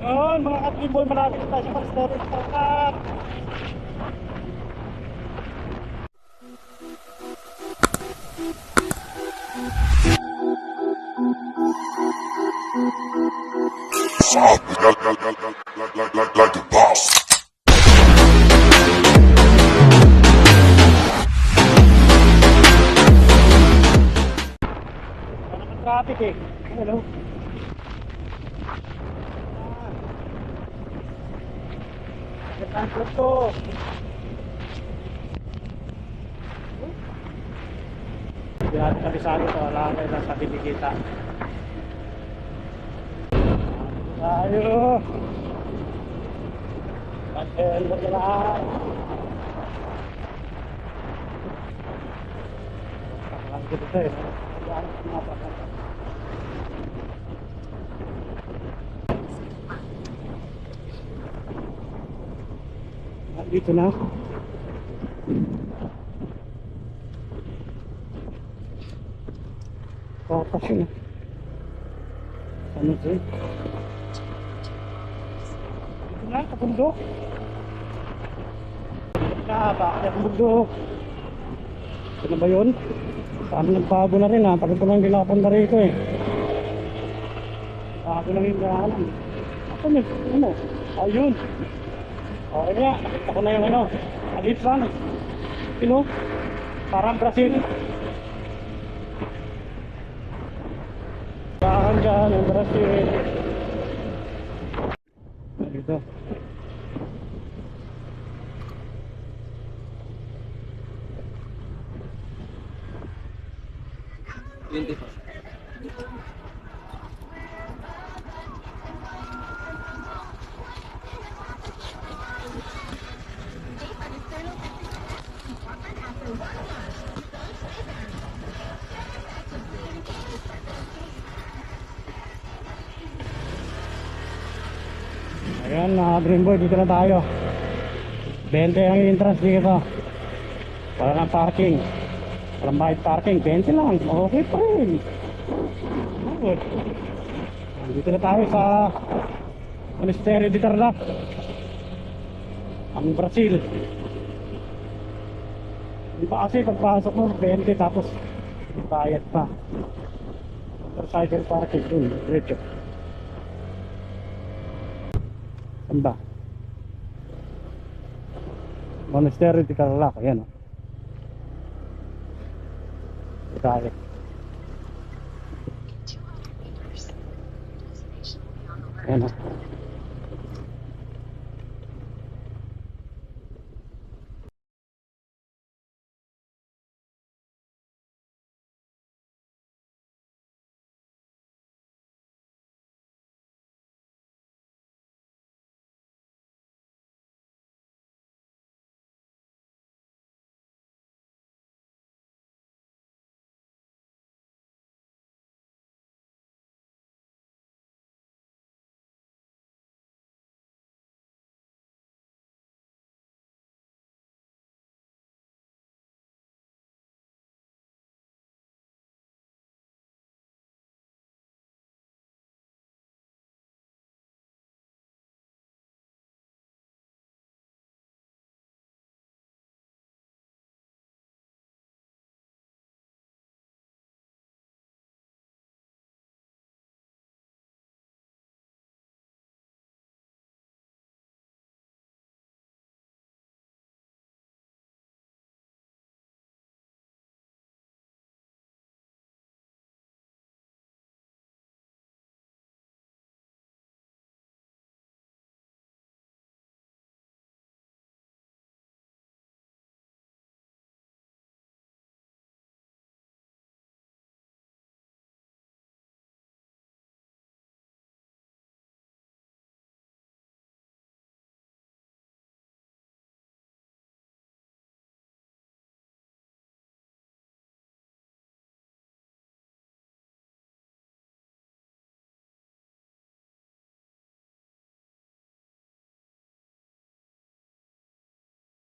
Yun, mga ka-Dreamboy, malapit na tayo sa Monasterio de Tarlac. Like a boss. Ano ang traffic eh. Hello. Ang to. Hindi natin kabisado ito. Wala kayo lang sa binikita. Tayo. Pag-helmet na lang. Ang ganda ito eh. Ang pinapasok. Dito na. Papas yun. Ano ito eh? Dito na, kabundok. Bakit ang bundok? Ito na ba yun? Saan nagbago na rin ha? Pagod ko lang ginapunta rito eh. Bago lang yung daanan. Ako na, ano? Ayun. Okay nga, nakita ko na yung ano. Alit lang. Sino? Parang Brazil. Saan dyan yung Brazil? Dito. Ayan mga Dreamboy, dito na tayo. 20 ang entrance dito. Wala ng parking. Walang bayad parking, 20 lang. Okay pa rin. Good. Dito na tayo sa Monasterio de Tarlac, ang Brazil. Di ba kasi pagpasok mo 20 tapos bayad pa. Motorcycle parking dun, diretso. Saan ba? Monasterio de Tarlac, ayan o. Tayo. Ayan o.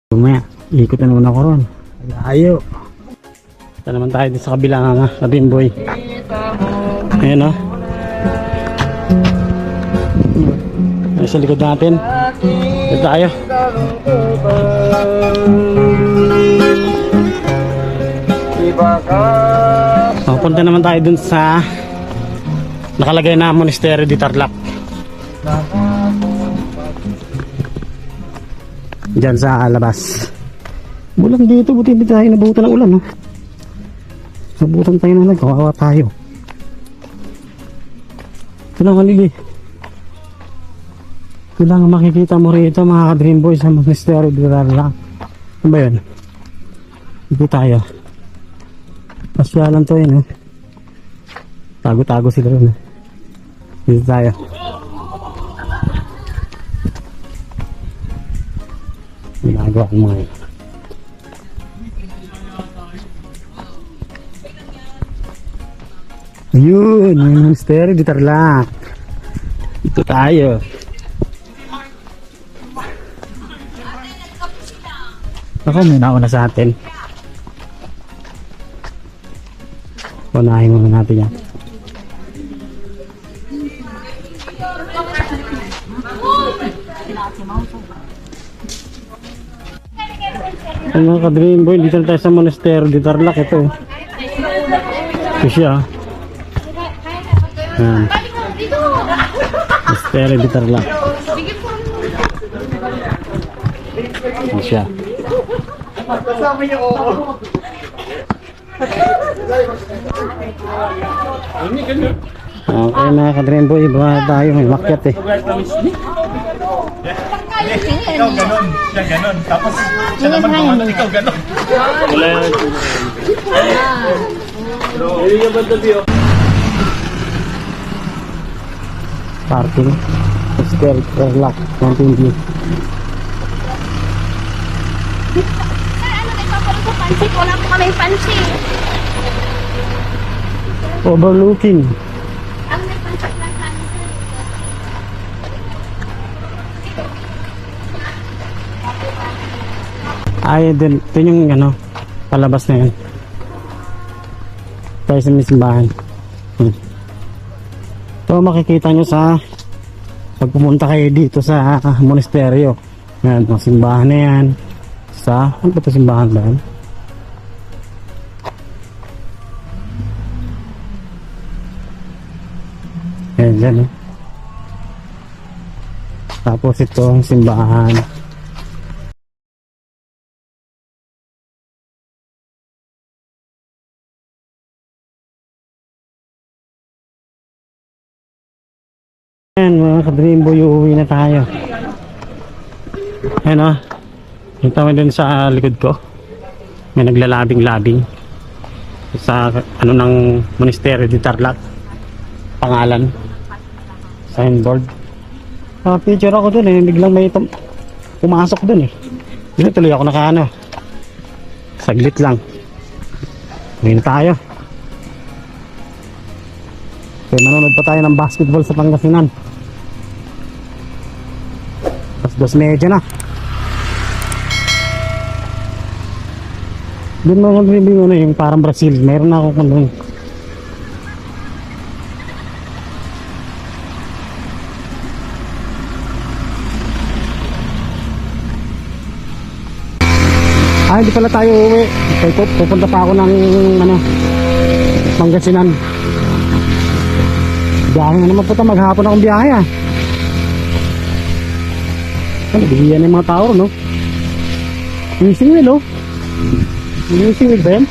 Mamaya, ikutan muna ko ron. Ayaw. Ito naman tayo sa kabila sa Dreamboy. Ayan o. sa likod natin. Dito tayo. Punta naman tayo dun sa nakalagay na Monasterio de Tarlac. Diyan sa labas. Bulang dito, buti hindi tayo nabutan ng ulan, no? Nabutan tayo ng ulan, kawawa tayo. Ito lang, Halili. Ito lang makikita mo rito, mga ka-Dream Boys, sa Monasterio de Tarlac. Ano ba yun? Dito tayo. Pasyalan to yun, eh. Tago-tago sila rin, eh. Dito tayo. Ginagawa ko mga yun. Yun, yung Monasterio de Tarlac. Dito tayo. Ako, may nauna sa atin. Unahin muna natin yan. Ay, mga ka-Dream Boy, dito na tayo sa Monasterio de Tarlac. Ito. Ito siya. Ayan. Monasterio de Tarlac. Ito siya. Okay mga ka-Dream Boy, iba tayo, may makyat eh. Ikaw ganon, siya ganon. Tapos siya naman gumano, ikaw ganon. Parking Monasterio de Tarlac, Mountain View. Ano na ipapalo sa pansit? Wala po kami pansit. Overlooking. Ang may pansit na pansit. Ay, ito yung ano, palabas na yan. Tayo sa simbahan. Ito makikita nyo sa pag pumunta kayo dito sa monasteryo. Yan, mga simbahan na yan. Sa, ano ba ito simbahan ba yan? Yan, dyan eh. Tapos ito ang simbahan. Ayan mga ka-Dream Boy, uuwi na tayo. Ayan o. Yung tawag dun sa likod ko. May naglalabing-labing. Sa ano ng Monasterio de Tarlac. Pangalan. Signboard. Picture ako dun eh. Biglang may pumasok dun eh. Dito tuloy ako nakaano. Saglit lang. Uwi na tayo. Okay, manonood pa tayo ng basketball sa Pangasinan. Tapos 2:30 na. Doon mga review ano yung parang Brazil. Meron na ako kung doon. Ay, hindi pala tayo uuwi. Pupunta pa ako ng ano, Pangasinan. Biyahe na naman po ito. Maghapon akong biyahe ah. Ano, bigyan ng mga tao, no? Missing wheel, oh. Missing wheel ba yan?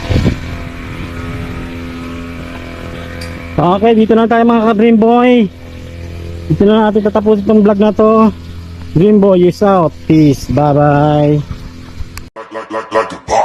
Okay, dito na tayo mga ka-Dream Boy. Dito na natin tatapos itong vlog na to. Dream Boy is out. Peace. Bye-bye. like the boss.